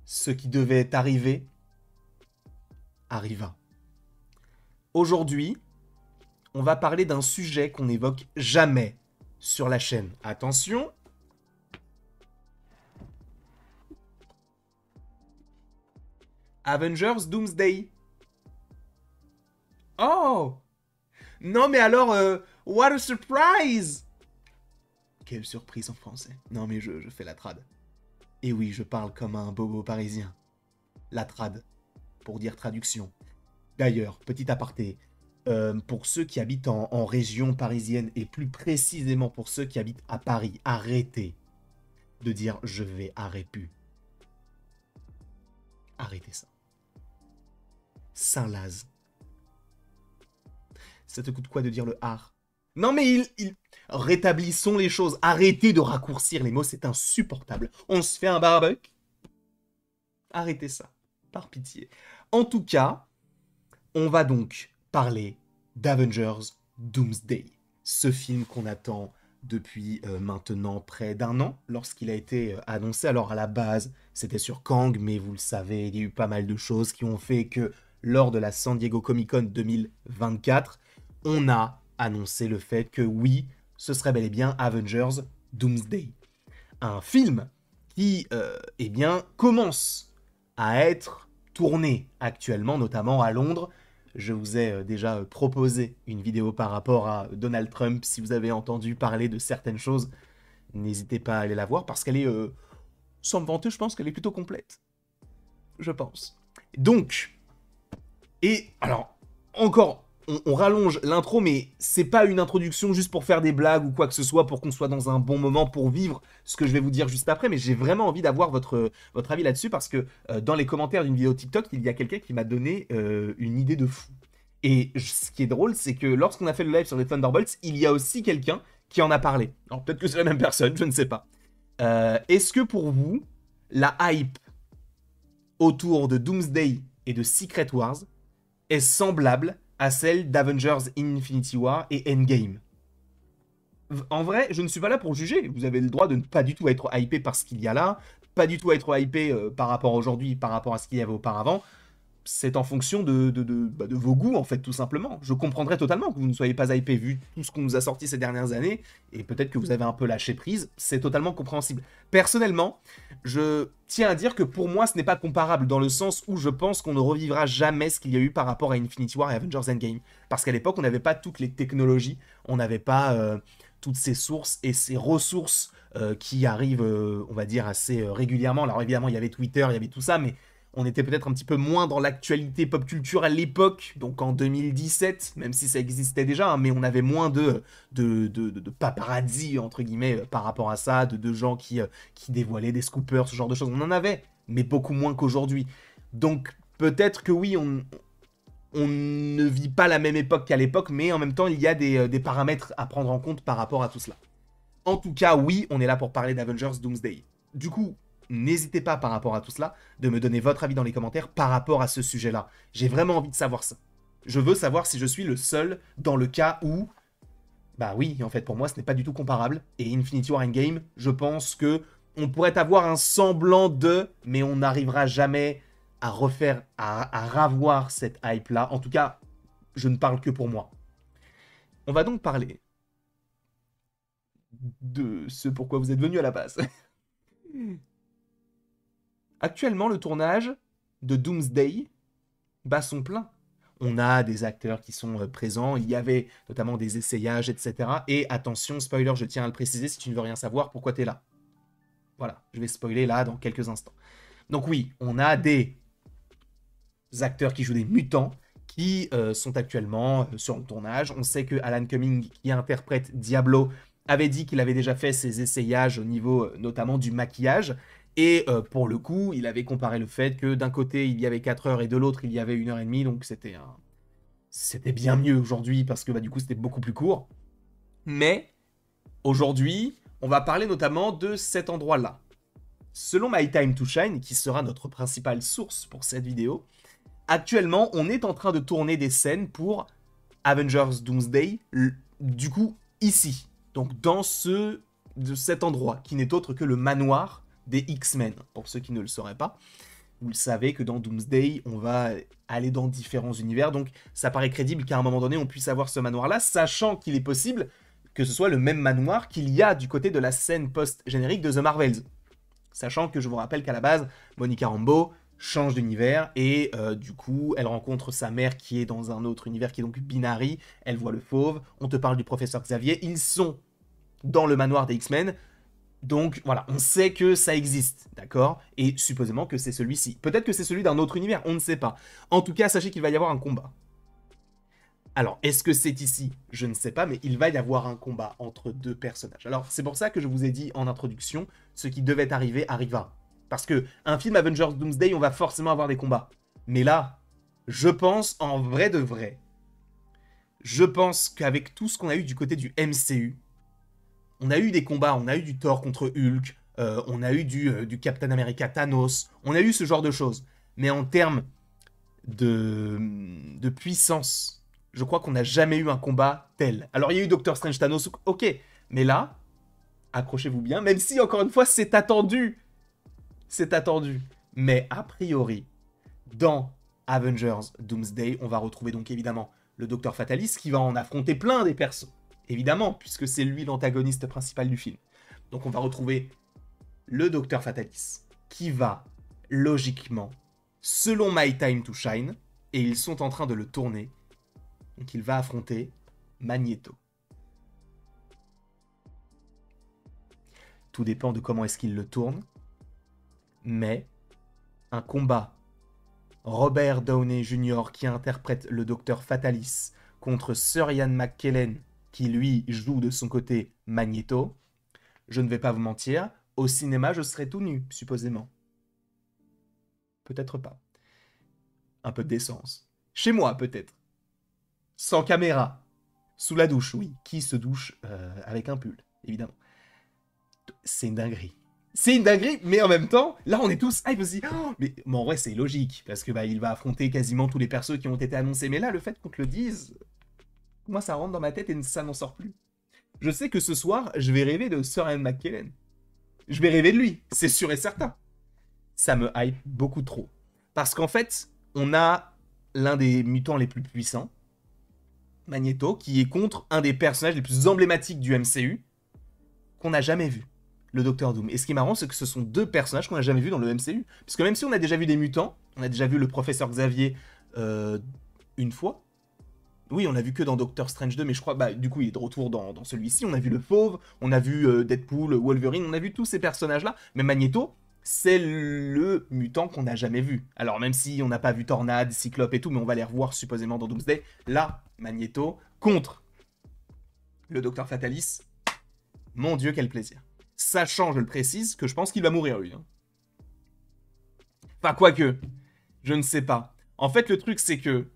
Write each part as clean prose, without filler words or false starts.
Ce qui devait arriver arriva. Aujourd'hui, on va parler d'un sujet qu'on n'évoque jamais sur la chaîne. Attention. Avengers Doomsday. Oh! Non mais alors, what a surprise! Quelle surprise en français. Non mais je fais la trad. Et oui, je parle comme un bobo parisien. La trad, pour dire traduction. D'ailleurs, petit aparté, pour ceux qui habitent en région parisienne, et plus précisément pour ceux qui habitent à Paris, arrêtez de dire je vais à Répu. Arrêtez ça. Saint-Laz. Ça te coûte quoi de dire le art? Non mais rétablissons les choses. Arrêtez de raccourcir les mots, c'est insupportable. On se fait un barbecue. Arrêtez ça, par pitié. En tout cas, on va donc parler d'Avengers Doomsday. Ce film qu'on attend depuis maintenant près d'un an, lorsqu'il a été annoncé. Alors à la base, c'était sur Kang, mais vous le savez, il y a eu pas mal de choses qui ont fait que lors de la San Diego Comic-Con 2024, on a annoncé le fait que oui, ce serait bel et bien Avengers Doomsday. Un film qui, eh bien, commence à être tourné actuellement, notamment à Londres. Je vous ai déjà proposé une vidéo par rapport à Donald Trump. Si vous avez entendu parler de certaines choses, n'hésitez pas à aller la voir parce qu'elle est, sans me vanter, je pense qu'elle est plutôt complète. Je pense. Donc, et alors, encore, on rallonge l'intro, mais c'est pas une introduction juste pour faire des blagues ou quoi que ce soit, pour qu'on soit dans un bon moment pour vivre ce que je vais vous dire juste après, mais j'ai vraiment envie d'avoir votre avis là-dessus, parce que dans les commentaires d'une vidéo TikTok, il y a quelqu'un qui m'a donné une idée de fou. Et ce qui est drôle, c'est que lorsqu'on a fait le live sur les Thunderbolts, il y a aussi quelqu'un qui en a parlé. Alors peut-être que c'est la même personne, je ne sais pas. Est-ce que pour vous, la hype autour de Doomsday et de Secret Wars est semblable à celle d'Avengers Infinity War et Endgame? En vrai, je ne suis pas là pour juger. Vous avez le droit de ne pas du tout être hypé par ce qu'il y a là, pas du tout être hypé par rapport à aujourd'hui, par rapport à ce qu'il y avait auparavant. C'est en fonction de vos goûts, en fait, tout simplement. Je comprendrais totalement que vous ne soyez pas hypé vu tout ce qu'on nous a sorti ces dernières années, et peut-être que vous avez un peu lâché prise, c'est totalement compréhensible. Personnellement, je tiens à dire que pour moi, ce n'est pas comparable, dans le sens où je pense qu'on ne revivra jamais ce qu'il y a eu par rapport à Infinity War et Avengers Endgame. Parce qu'à l'époque, on n'avait pas toutes les technologies, on n'avait pas toutes ces sources et ces ressources qui arrivent, on va dire, assez régulièrement. Alors évidemment, il y avait Twitter, il y avait tout ça, mais on était peut-être un petit peu moins dans l'actualité pop culture à l'époque, donc en 2017, même si ça existait déjà, hein, mais on avait moins de paparazzi, entre guillemets, par rapport à ça, de gens qui dévoilaient des scoopers, ce genre de choses. On en avait, mais beaucoup moins qu'aujourd'hui. Donc peut-être que oui, on ne vit pas la même époque qu'à l'époque, mais en même temps, il y a des paramètres à prendre en compte par rapport à tout cela. En tout cas, oui, on est là pour parler d'Avengers Doomsday. Du coup, n'hésitez pas par rapport à tout cela de me donner votre avis dans les commentaires par rapport à ce sujet-là. J'ai vraiment envie de savoir ça. Je veux savoir si je suis le seul dans le cas où, bah oui, en fait pour moi ce n'est pas du tout comparable. Et Infinity War Endgame, je pense que on pourrait avoir un semblant de, mais on n'arrivera jamais à refaire, à ravoir cette hype-là. En tout cas, je ne parle que pour moi. On va donc parler de ce pourquoi vous êtes venu à la base. Actuellement, le tournage de Doomsday bat son plein. On a des acteurs qui sont présents, il y avait notamment des essayages, etc. Et attention, spoiler, je tiens à le préciser, si tu ne veux rien savoir, pourquoi tu es là. Voilà, je vais spoiler là dans quelques instants. Donc oui, on a des acteurs qui jouent des mutants, qui sont actuellement sur le tournage. On sait que Alan Cumming, qui interprète Diablo, avait dit qu'il avait déjà fait ses essayages au niveau notamment du maquillage. Et pour le coup, il avait comparé le fait que d'un côté, il y avait 4 heures et de l'autre, il y avait 1 h 30. Donc c'était bien mieux aujourd'hui parce que du coup, c'était beaucoup plus court. Mais aujourd'hui, on va parler notamment de cet endroit-là. Selon My Time to Shine, qui sera notre principale source pour cette vidéo, actuellement, on est en train de tourner des scènes pour Avengers Doomsday, ici. Donc dans cet endroit, qui n'est autre que le manoir des X-Men, pour ceux qui ne le sauraient pas. Vous le savez que dans Doomsday, on va aller dans différents univers, donc ça paraît crédible qu'à un moment donné, on puisse avoir ce manoir-là, sachant qu'il est possible que ce soit le même manoir qu'il y a du côté de la scène post-générique de The Marvels. Sachant que je vous rappelle qu'à la base, Monica Rambeau change d'univers et du coup, elle rencontre sa mère qui est dans un autre univers qui est donc Binary, elle voit le fauve, on te parle du professeur Xavier, ils sont dans le manoir des X-Men. Donc voilà, on sait que ça existe, d'accord? Et supposément que c'est celui-ci. Peut-être que c'est celui d'un autre univers, on ne sait pas. En tout cas, sachez qu'il va y avoir un combat. Alors, est-ce que c'est ici? Je ne sais pas, mais il va y avoir un combat entre deux personnages. Alors, c'est pour ça que je vous ai dit en introduction, ce qui devait arriver arriva. Parce que un film Avengers Doomsday, on va forcément avoir des combats. Mais là, je pense, en vrai de vrai, je pense qu'avec tout ce qu'on a eu du côté du MCU, on a eu des combats, on a eu du Thor contre Hulk, on a eu du Captain America Thanos, on a eu ce genre de choses. Mais en termes de puissance, je crois qu'on n'a jamais eu un combat tel. Alors il y a eu Doctor Strange Thanos, ok, mais là, accrochez-vous bien, même si encore une fois c'est attendu. C'est attendu. Mais a priori, dans Avengers Doomsday, on va retrouver donc évidemment le Docteur Fatalis qui va en affronter plein des persos. Évidemment, puisque c'est lui l'antagoniste principal du film. Donc on va retrouver le Docteur Fatalis qui va, logiquement, selon My Time to Shine, et ils sont en train de le tourner, donc il va affronter Magneto. Tout dépend de comment est-ce qu'il le tourne, mais un combat Robert Downey Jr. qui interprète le Docteur Fatalis contre Sir Ian McKellen qui lui joue de son côté Magneto, je ne vais pas vous mentir, au cinéma je serais tout nu, supposément. Peut-être pas. Un peu de décence. Chez moi, peut-être. Sans caméra. Sous la douche, oui. Qui se douche avec un pull, évidemment. C'est une dinguerie. C'est une dinguerie, mais en même temps, là on est tous hype aussi. Oh, mais en vrai c'est logique, parce que il va affronter quasiment tous les persos qui ont été annoncés. Mais là, le fait qu'on te le dise, moi ça rentre dans ma tête et ça n'en sort plus. Je sais que ce soir, je vais rêver de Sir Ian McKellen. Je vais rêver de lui, c'est sûr et certain. Ça me hype beaucoup trop. Parce qu'en fait, on a l'un des mutants les plus puissants, Magneto, qui est contre un des personnages les plus emblématiques du MCU, qu'on n'a jamais vu, le Docteur Doom. Et ce qui est marrant, c'est que ce sont deux personnages qu'on n'a jamais vus dans le MCU. Parce que même si on a déjà vu des mutants, on a déjà vu le professeur Xavier une fois. Oui, on l'a vu que dans Doctor Strange 2, mais je crois, du coup, il est de retour dans celui-ci. On a vu le Fauve, on a vu Deadpool, Wolverine, on a vu tous ces personnages-là. Mais Magneto, c'est le mutant qu'on n'a jamais vu. Alors, même si on n'a pas vu Tornade, Cyclope et tout, mais on va les revoir supposément dans Doomsday. Là, Magneto contre le Docteur Fatalis. Mon Dieu, quel plaisir. Sachant, je le précise, que je pense qu'il va mourir, lui. Enfin, quoique, je ne sais pas. En fait, le truc, c'est que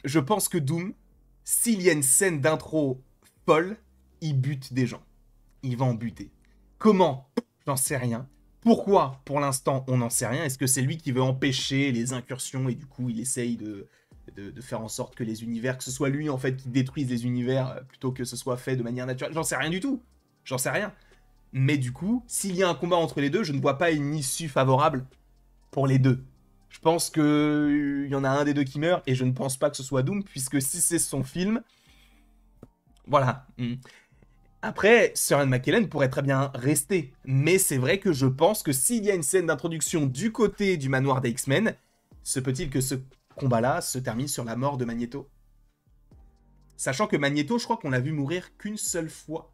je pense que Doom, s'il y a une scène d'intro folle, il bute des gens. Il va en buter. Comment? J'en sais rien. Pourquoi? Pour l'instant, on n'en sait rien. Est-ce que c'est lui qui veut empêcher les incursions et du coup, il essaye de faire en sorte que les univers, que ce soit lui en fait qui détruise les univers plutôt que ce soit fait de manière naturelle? J'en sais rien du tout. J'en sais rien. Mais du coup, s'il y a un combat entre les deux, je ne vois pas une issue favorable pour les deux. Je pense qu'il y en a un des deux qui meurt, et je ne pense pas que ce soit Doom, puisque si c'est son film... Voilà. Après, Sir Ian McKellen pourrait très bien rester, mais c'est vrai que je pense que s'il y a une scène d'introduction du côté du manoir des X-Men, se peut-il que ce combat-là se termine sur la mort de Magneto? Sachant que Magneto, je crois qu'on l'a vu mourir qu'une seule fois.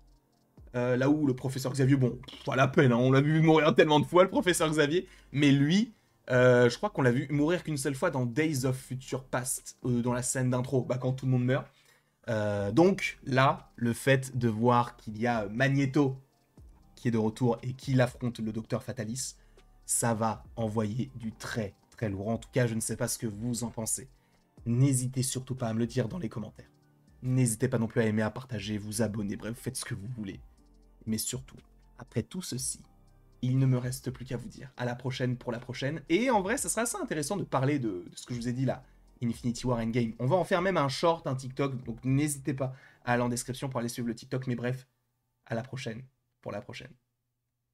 Là où le professeur Xavier, bon, pas la peine, hein, on l'a vu mourir tellement de fois, le professeur Xavier, mais lui... je crois qu'on l'a vu mourir qu'une seule fois dans Days of Future Past, dans la scène d'intro, quand tout le monde meurt. Donc là, le fait de voir qu'il y a Magneto qui est de retour et qu'il affronte le Docteur Fatalis, ça va envoyer du très très lourd. En tout cas, je ne sais pas ce que vous en pensez. N'hésitez surtout pas à me le dire dans les commentaires. N'hésitez pas non plus à aimer, à partager, vous abonner, bref, faites ce que vous voulez. Mais surtout, après tout ceci, il ne me reste plus qu'à vous dire à la prochaine pour la prochaine. Et en vrai, ça sera assez intéressant de parler de ce que je vous ai dit là, Infinity War Endgame. On va en faire même un short, un TikTok, donc n'hésitez pas à aller en description pour aller suivre le TikTok. Mais bref, à la prochaine pour la prochaine.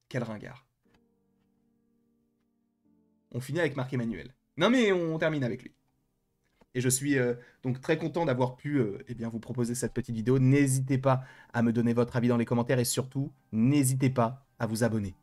Quel ringard. On finit avec Marc-Emmanuel. Non mais on termine avec lui. Et je suis donc très content d'avoir pu eh bien, vous proposer cette petite vidéo. N'hésitez pas à me donner votre avis dans les commentaires et surtout, n'hésitez pas à vous abonner.